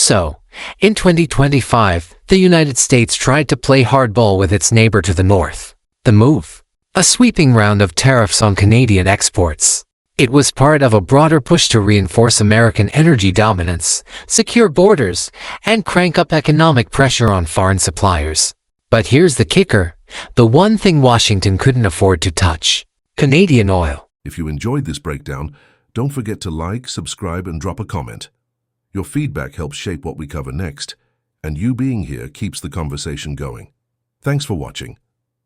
So, in 2025, the United States tried to play hardball with its neighbor to the north. The move? A sweeping round of tariffs on Canadian exports. It was part of a broader push to reinforce American energy dominance, secure borders, and crank up economic pressure on foreign suppliers. But here's the kicker, the one thing Washington couldn't afford to touch: Canadian oil. If you enjoyed this breakdown, don't forget to like, subscribe, and drop a comment. Your feedback helps shape what we cover next, and you being here keeps the conversation going. Thanks for watching.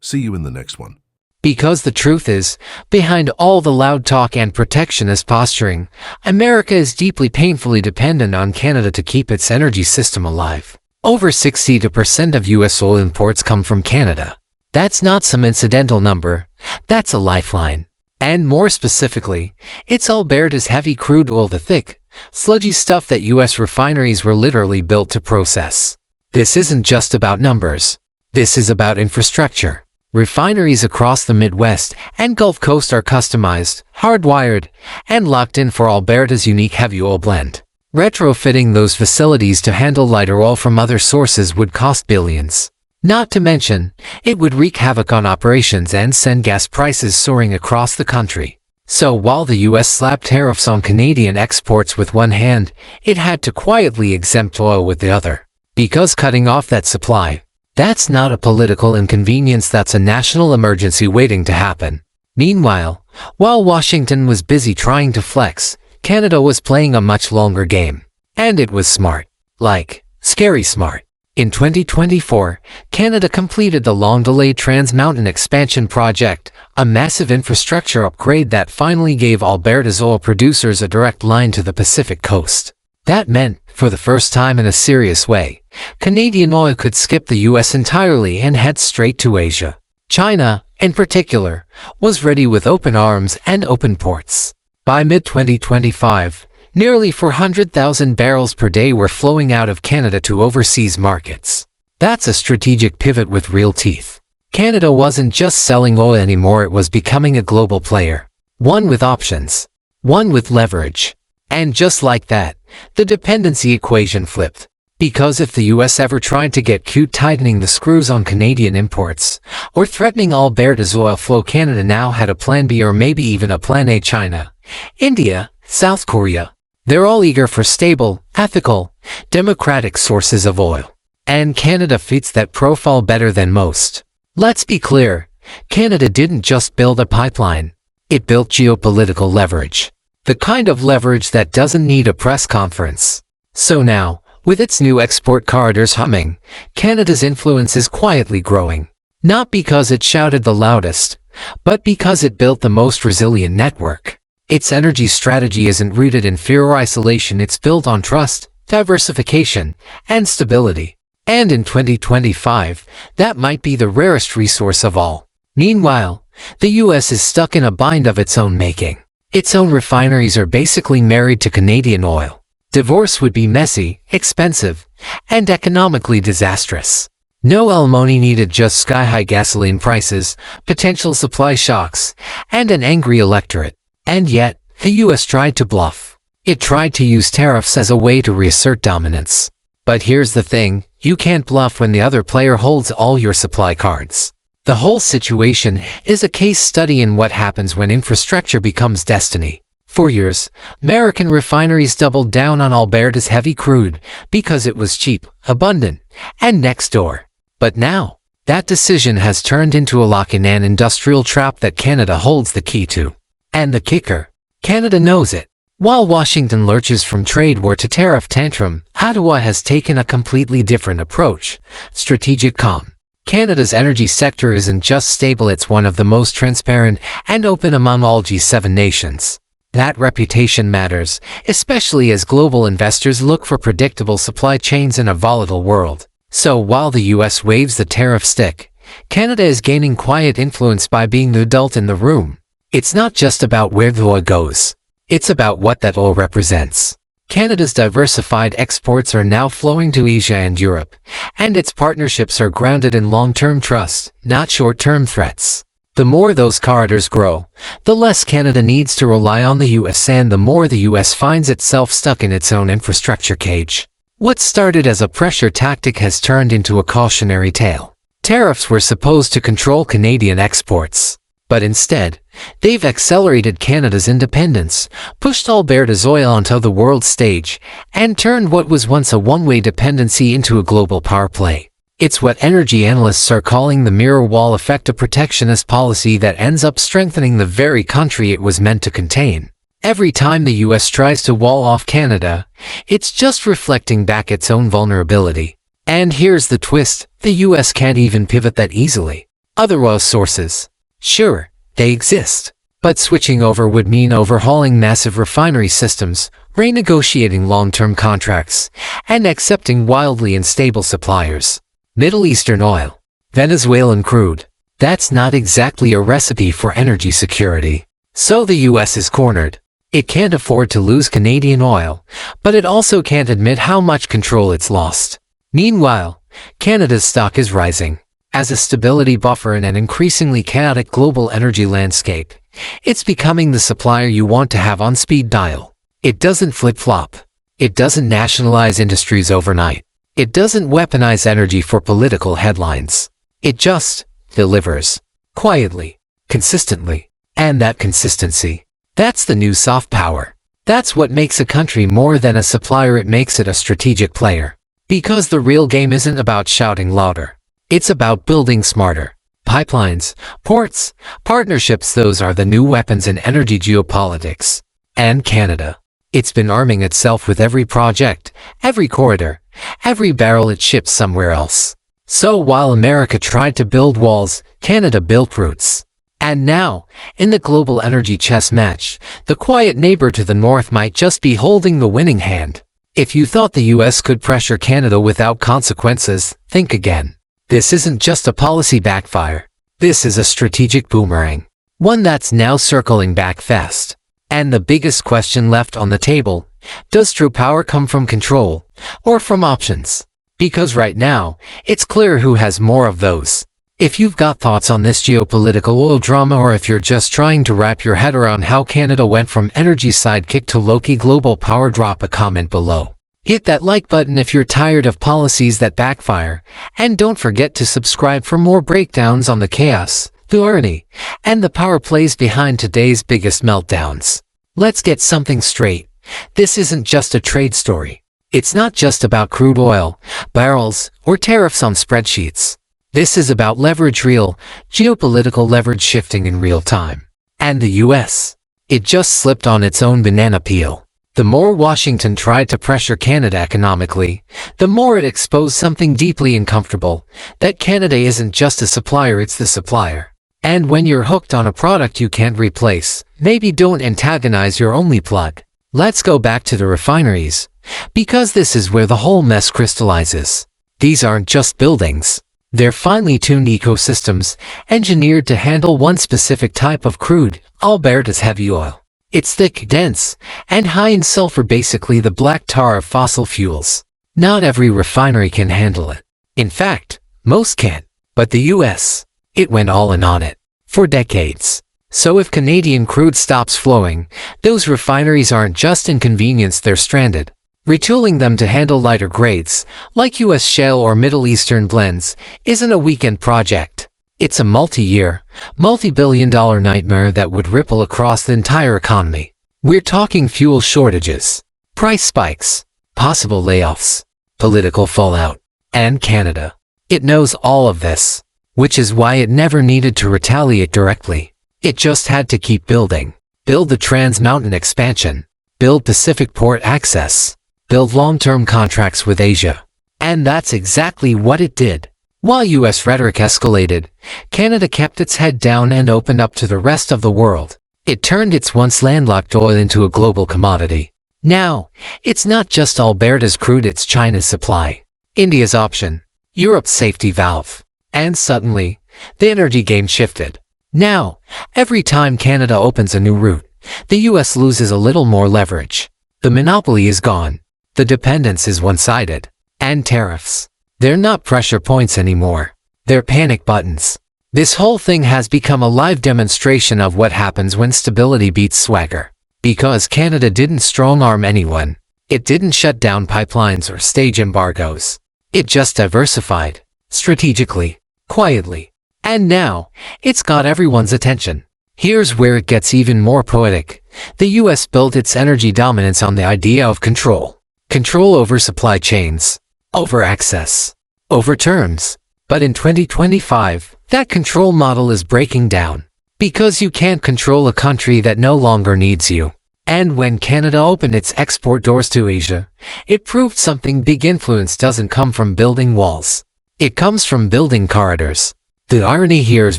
See you in the next one. Because the truth is, behind all the loud talk and protectionist posturing, America is deeply painfully dependent on Canada to keep its energy system alive. Over 60% of U.S. oil imports come from Canada. That's not some incidental number, that's a lifeline. And more specifically, it's Alberta's heavy crude oil, the thick, sludgy stuff that U.S. refineries were literally built to process. This isn't just about numbers. This is about infrastructure. Refineries across the Midwest and Gulf Coast are customized, hardwired, and locked in for Alberta's unique heavy oil blend. Retrofitting those facilities to handle lighter oil from other sources would cost billions. Not to mention, it would wreak havoc on operations and send gas prices soaring across the country. So while the U.S. slapped tariffs on Canadian exports with one hand, it had to quietly exempt oil with the other. Because cutting off that supply, that's not a political inconvenience, that's a national emergency waiting to happen. Meanwhile, while Washington was busy trying to flex, Canada was playing a much longer game. And it was smart. Like, scary smart. In 2024, Canada completed the long-delayed Trans Mountain Expansion project, a massive infrastructure upgrade that finally gave Alberta's oil producers a direct line to the Pacific coast. That meant, for the first time in a serious way, Canadian oil could skip the U.S. entirely and head straight to Asia. China, in particular, was ready with open arms and open ports. By mid-2025, nearly 400,000 barrels per day were flowing out of Canada to overseas markets. That's a strategic pivot with real teeth. Canada wasn't just selling oil anymore, it was becoming a global player. One with options. One with leverage. And just like that, the dependency equation flipped. Because if the U.S. ever tried to get cute tightening the screws on Canadian imports, or threatening Alberta's oil flow, Canada now had a plan B or maybe even a plan A. China, India, South Korea. They're all eager for stable, ethical, democratic sources of oil. And Canada fits that profile better than most. Let's be clear, Canada didn't just build a pipeline. It built geopolitical leverage. The kind of leverage that doesn't need a press conference. So now, with its new export corridors humming, Canada's influence is quietly growing. Not because it shouted the loudest, but because it built the most resilient network. Its energy strategy isn't rooted in fear or isolation, it's built on trust, diversification, and stability. And in 2025, that might be the rarest resource of all. Meanwhile, the U.S. is stuck in a bind of its own making. Its own refineries are basically married to Canadian oil. Divorce would be messy, expensive, and economically disastrous. No alimony needed, just sky-high gasoline prices, potential supply shocks, and an angry electorate. And yet, the U.S. tried to bluff. It tried to use tariffs as a way to reassert dominance. But here's the thing, you can't bluff when the other player holds all your supply cards. The whole situation is a case study in what happens when infrastructure becomes destiny. For years, American refineries doubled down on Alberta's heavy crude because it was cheap, abundant, and next door. But now, that decision has turned into a lock-in, an industrial trap that Canada holds the key to. And the kicker, Canada knows it. While Washington lurches from trade war to tariff tantrum, Ottawa has taken a completely different approach: strategic calm. Canada's energy sector isn't just stable, it's one of the most transparent and open among all G7 nations. That reputation matters, especially as global investors look for predictable supply chains in a volatile world. So while the U.S. waves the tariff stick, Canada is gaining quiet influence by being the adult in the room. It's not just about where the oil goes. It's about what that oil represents. Canada's diversified exports are now flowing to Asia and Europe, and its partnerships are grounded in long-term trust, not short-term threats. The more those corridors grow, the less Canada needs to rely on the U.S. and the more the U.S. finds itself stuck in its own infrastructure cage. What started as a pressure tactic has turned into a cautionary tale. Tariffs were supposed to control Canadian exports, but instead, they've accelerated Canada's independence, pushed Alberta's oil onto the world stage, and turned what was once a one-way dependency into a global power play. It's what energy analysts are calling the mirror wall effect, a protectionist policy that ends up strengthening the very country it was meant to contain. Every time the US tries to wall off Canada, it's just reflecting back its own vulnerability. And here's the twist, the US can't even pivot that easily. Other oil sources, sure, they exist, but switching over would mean overhauling massive refinery systems, renegotiating long-term contracts, and accepting wildly unstable suppliers. Middle Eastern oil, Venezuelan crude, that's not exactly a recipe for energy security. So the US is cornered. It can't afford to lose Canadian oil, but it also can't admit how much control it's lost. Meanwhile, Canada's stock is rising. As a stability buffer in an increasingly chaotic global energy landscape, it's becoming the supplier you want to have on speed dial. It doesn't flip-flop. It doesn't nationalize industries overnight. It doesn't weaponize energy for political headlines. It just delivers. Quietly. Consistently. And that consistency. That's the new soft power. That's what makes a country more than a supplier. It makes it a strategic player. Because the real game isn't about shouting louder. It's about building smarter. Pipelines, ports, partnerships, those are the new weapons in energy geopolitics. And Canada. It's been arming itself with every project, every corridor, every barrel it ships somewhere else. So while America tried to build walls, Canada built routes. And now, in the global energy chess match, the quiet neighbor to the north might just be holding the winning hand. If you thought the US could pressure Canada without consequences, think again. This isn't just a policy backfire. This is a strategic boomerang. One that's now circling back fast. And the biggest question left on the table, does true power come from control, or from options? Because right now, it's clear who has more of those. If you've got thoughts on this geopolitical oil drama, or if you're just trying to wrap your head around how Canada went from energy sidekick to low-key global power, drop a comment below. Hit that like button if you're tired of policies that backfire, and don't forget to subscribe for more breakdowns on the chaos, the irony, and the power plays behind today's biggest meltdowns. Let's get something straight. This isn't just a trade story. It's not just about crude oil, barrels, or tariffs on spreadsheets. This is about leverage, real geopolitical leverage shifting in real time. And the US, it just slipped on its own banana peel. The more Washington tried to pressure Canada economically, the more it exposed something deeply uncomfortable, that Canada isn't just a supplier, it's the supplier. And when you're hooked on a product you can't replace, maybe don't antagonize your only plug. Let's go back to the refineries, because this is where the whole mess crystallizes. These aren't just buildings. They're finely tuned ecosystems, engineered to handle one specific type of crude, Alberta's heavy oil. It's thick, dense, and high in sulfur, basically the black tar of fossil fuels. Not every refinery can handle it. In fact, most can't. But the US, it went all in on it. For decades. So if Canadian crude stops flowing, those refineries aren't just inconvenienced, they're stranded. Retooling them to handle lighter grades, like US shale or Middle Eastern blends, isn't a weekend project. It's a multi-year, multi-billion-dollar nightmare that would ripple across the entire economy. We're talking fuel shortages, price spikes, possible layoffs, political fallout, and Canada. It knows all of this, which is why it never needed to retaliate directly. It just had to keep building. Build the Trans Mountain expansion. Build Pacific port access. Build long-term contracts with Asia. And that's exactly what it did. While US rhetoric escalated, Canada kept its head down and opened up to the rest of the world. It turned its once landlocked oil into a global commodity. Now, it's not just Alberta's crude, it's China's supply, India's option, Europe's safety valve. And suddenly, the energy game shifted. Now, every time Canada opens a new route, the US loses a little more leverage. The monopoly is gone. The dependence is one-sided. And tariffs. They're not pressure points anymore. They're panic buttons. This whole thing has become a live demonstration of what happens when stability beats swagger. Because Canada didn't strong-arm anyone. It didn't shut down pipelines or stage embargoes. It just diversified, strategically, quietly. And now, it's got everyone's attention. Here's where it gets even more poetic. The US built its energy dominance on the idea of control. Control over supply chains, over access, over terms. But in 2025, that control model is breaking down. Because you can't control a country that no longer needs you. And when Canada opened its export doors to Asia, it proved something big. Influence doesn't come from building walls. It comes from building corridors. The irony here is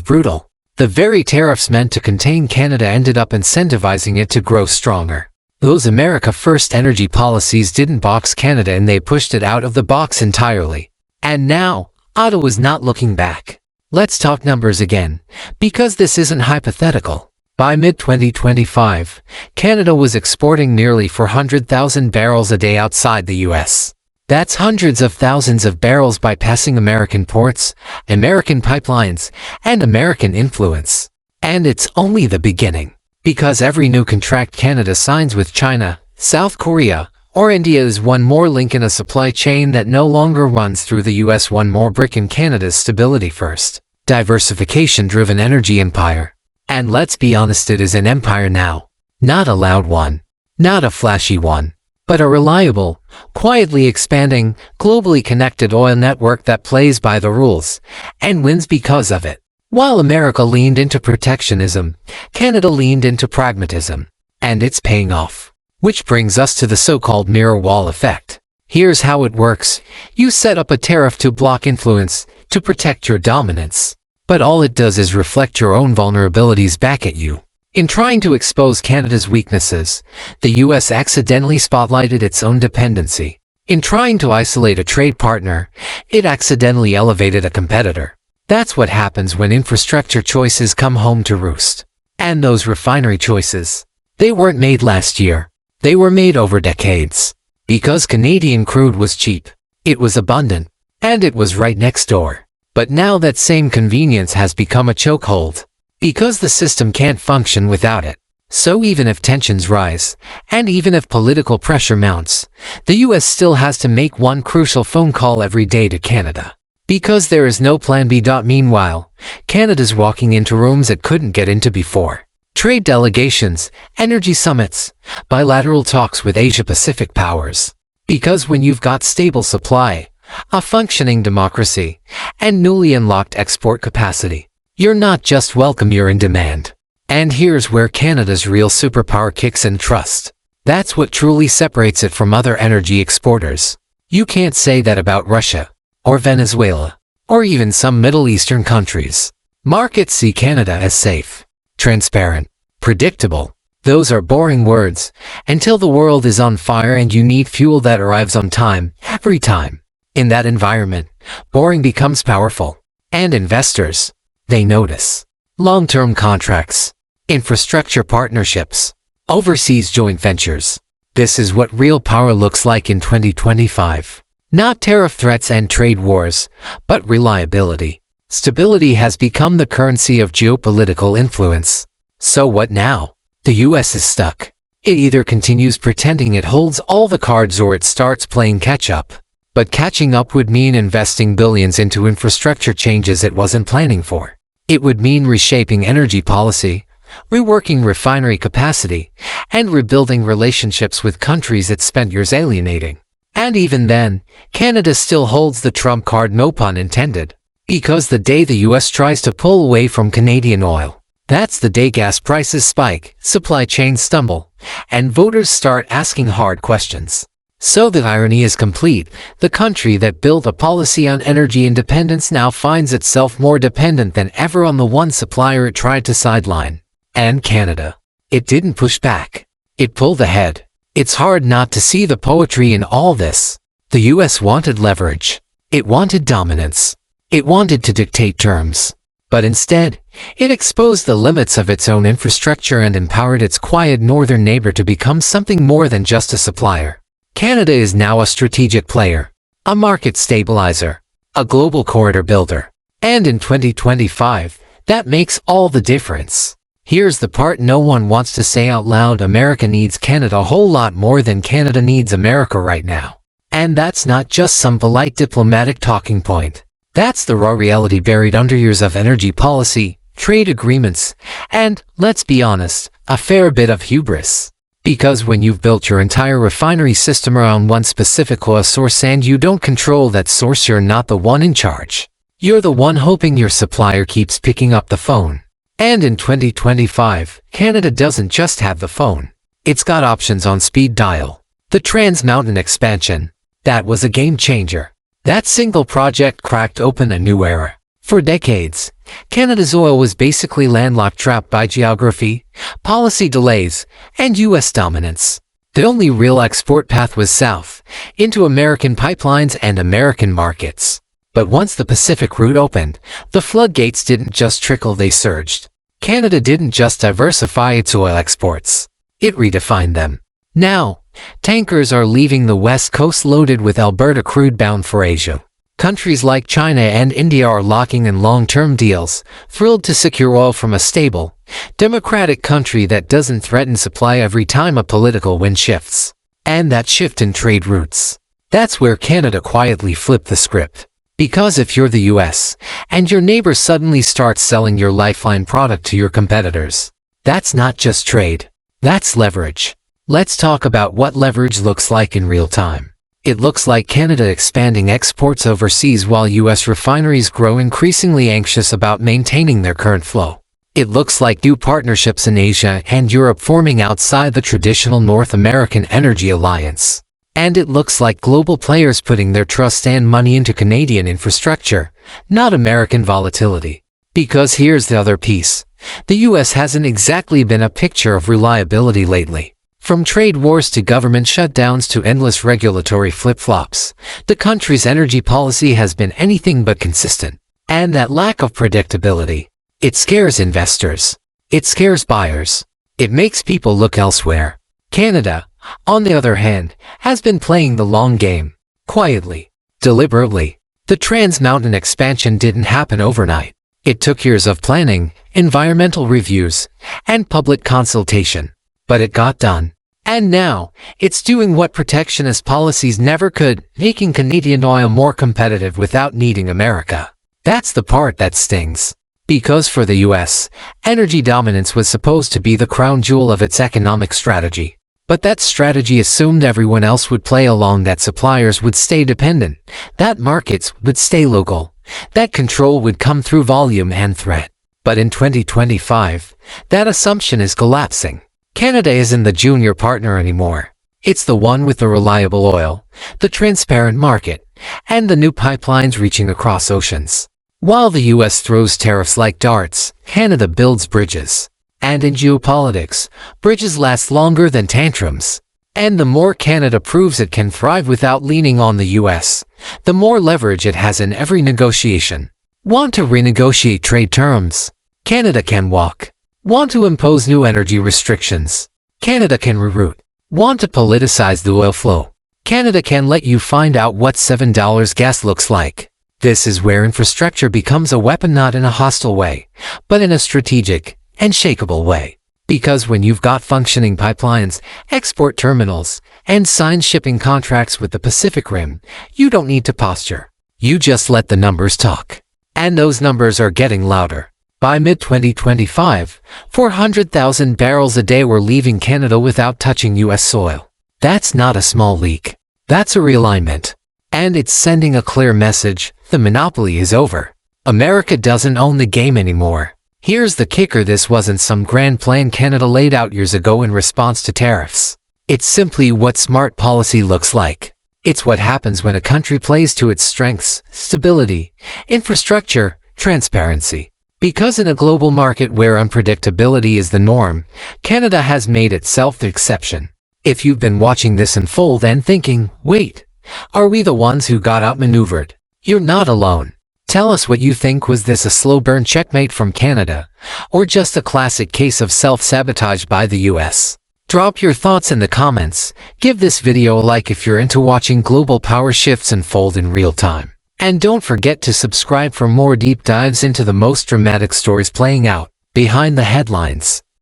brutal. The very tariffs meant to contain Canada ended up incentivizing it to grow stronger. Those America First energy policies didn't box Canada and they pushed it out of the box entirely. And now, Ottawa's not looking back. Let's talk numbers again, because this isn't hypothetical. By mid-2025, Canada was exporting nearly 400,000 barrels a day outside the US. That's hundreds of thousands of barrels bypassing American ports, American pipelines, and American influence. And it's only the beginning. Because every new contract Canada signs with China, South Korea, or India is one more link in a supply chain that no longer runs through the US, one more brick in Canada's stability first, diversification-driven energy empire. And let's be honest, it is an empire now. Not a loud one, not a flashy one, but a reliable, quietly expanding, globally connected oil network that plays by the rules and wins because of it. While America leaned into protectionism, Canada leaned into pragmatism. And it's paying off. Which brings us to the so-called mirror wall effect. Here's how it works. You set up a tariff to block influence, to protect your dominance. But all it does is reflect your own vulnerabilities back at you. In trying to expose Canada's weaknesses, the US accidentally spotlighted its own dependency. In trying to isolate a trade partner, it accidentally elevated a competitor. That's what happens when infrastructure choices come home to roost. And those refinery choices, they weren't made last year. They were made over decades. Because Canadian crude was cheap, it was abundant, and it was right next door. But now that same convenience has become a chokehold. Because the system can't function without it. So even if tensions rise, and even if political pressure mounts, the US still has to make one crucial phone call every day to Canada. Because there is no plan B. Meanwhile, Canada's walking into rooms it couldn't get into before. Trade delegations, energy summits, bilateral talks with Asia-Pacific powers. Because when you've got stable supply, a functioning democracy, and newly unlocked export capacity, you're not just welcome, you're in demand. And here's where Canada's real superpower kicks in: trust. That's what truly separates it from other energy exporters. You can't say that about Russia, or Venezuela, or even some Middle Eastern countries. Markets see Canada as safe, transparent, predictable. Those are boring words, until the world is on fire and you need fuel that arrives on time, every time. In that environment, boring becomes powerful. And investors, they notice. Long-term contracts, infrastructure partnerships, overseas joint ventures. This is what real power looks like in 2025. Not tariff threats and trade wars, but reliability. Stability has become the currency of geopolitical influence. So what now? The US is stuck. It either continues pretending it holds all the cards or it starts playing catch-up. But catching up would mean investing billions into infrastructure changes it wasn't planning for. It would mean reshaping energy policy, reworking refinery capacity, and rebuilding relationships with countries it spent years alienating. And even then, Canada still holds the trump card, no pun intended. Because the day the US tries to pull away from Canadian oil, that's the day gas prices spike, supply chains stumble, and voters start asking hard questions. So the irony is complete. The country that built a policy on energy independence now finds itself more dependent than ever on the one supplier it tried to sideline. And Canada. It didn't push back. It pulled ahead. It's hard not to see the poetry in all this. The US wanted leverage. It wanted dominance. It wanted to dictate terms. But instead, it exposed the limits of its own infrastructure and empowered its quiet northern neighbor to become something more than just a supplier. Canada is now a strategic player, a market stabilizer, a global corridor builder. And in 2025, that makes all the difference. Here's the part no one wants to say out loud. America needs Canada a whole lot more than Canada needs America right now. And that's not just some polite diplomatic talking point. That's the raw reality buried under years of energy policy, trade agreements, and, let's be honest, a fair bit of hubris. Because when you've built your entire refinery system around one specific oil source and you don't control that source, you're not the one in charge. You're the one hoping your supplier keeps picking up the phone. And in 2025, Canada doesn't just have the phone. It's got options on speed dial. The Trans Mountain expansion. That was a game changer. That single project cracked open a new era. For decades, Canada's oil was basically landlocked, trapped by geography, policy delays, and U.S. dominance. The only real export path was south, into American pipelines and American markets. But once the Pacific route opened, the floodgates didn't just trickle, they surged. Canada didn't just diversify its oil exports. It redefined them. Now, tankers are leaving the West Coast loaded with Alberta crude bound for Asia. Countries like China and India are locking in long-term deals, thrilled to secure oil from a stable, democratic country that doesn't threaten supply every time a political wind shifts. And that shift in trade routes. That's where Canada quietly flipped the script. Because if you're the US, and your neighbor suddenly starts selling your lifeline product to your competitors, that's not just trade. That's leverage. Let's talk about what leverage looks like in real time. It looks like Canada expanding exports overseas while U.S. refineries grow increasingly anxious about maintaining their current flow. It looks like new partnerships in Asia and Europe forming outside the traditional North American energy alliance. And it looks like global players putting their trust and money into Canadian infrastructure, not American volatility. Because here's the other piece. The U.S. hasn't exactly been a picture of reliability lately. From trade wars to government shutdowns to endless regulatory flip-flops, the country's energy policy has been anything but consistent. And that lack of predictability, it scares investors. It scares buyers. It makes people look elsewhere. Canada, on the other hand, has been playing the long game. Quietly. Deliberately. The Trans Mountain expansion didn't happen overnight. It took years of planning, environmental reviews, and public consultation. But it got done. And now, it's doing what protectionist policies never could, making Canadian oil more competitive without needing America. That's the part that stings. Because for the US, energy dominance was supposed to be the crown jewel of its economic strategy. But that strategy assumed everyone else would play along, that suppliers would stay dependent, that markets would stay local, that control would come through volume and threat. But in 2025, that assumption is collapsing. Canada isn't the junior partner anymore. It's the one with the reliable oil, the transparent market, and the new pipelines reaching across oceans. While the US throws tariffs like darts, Canada builds bridges. And in geopolitics, bridges last longer than tantrums. And the more Canada proves it can thrive without leaning on the US, the more leverage it has in every negotiation. Want to renegotiate trade terms? Canada can walk. Want to impose new energy restrictions? Canada can reroute. Want to politicize the oil flow? Canada can let you find out what $7 gas looks like. This is where infrastructure becomes a weapon, not in a hostile way, but in a strategic and shakeable way. Because when you've got functioning pipelines, export terminals, and signed shipping contracts with the Pacific Rim, you don't need to posture. You just let the numbers talk. And those numbers are getting louder. By mid-2025, 400,000 barrels a day were leaving Canada without touching U.S. soil. That's not a small leak. That's a realignment. And it's sending a clear message: the monopoly is over. America doesn't own the game anymore. Here's the kicker: this wasn't some grand plan Canada laid out years ago in response to tariffs. It's simply what smart policy looks like. It's what happens when a country plays to its strengths: stability, infrastructure, transparency. Because in a global market where unpredictability is the norm, Canada has made itself the exception. If you've been watching this unfold and thinking, wait, are we the ones who got outmaneuvered? You're not alone. Tell us what you think. Was this a slow burn checkmate from Canada, or just a classic case of self-sabotage by the US? Drop your thoughts in the comments. Give this video a like if you're into watching global power shifts unfold in real time. And don't forget to subscribe for more deep dives into the most dramatic stories playing out Behind the headlines.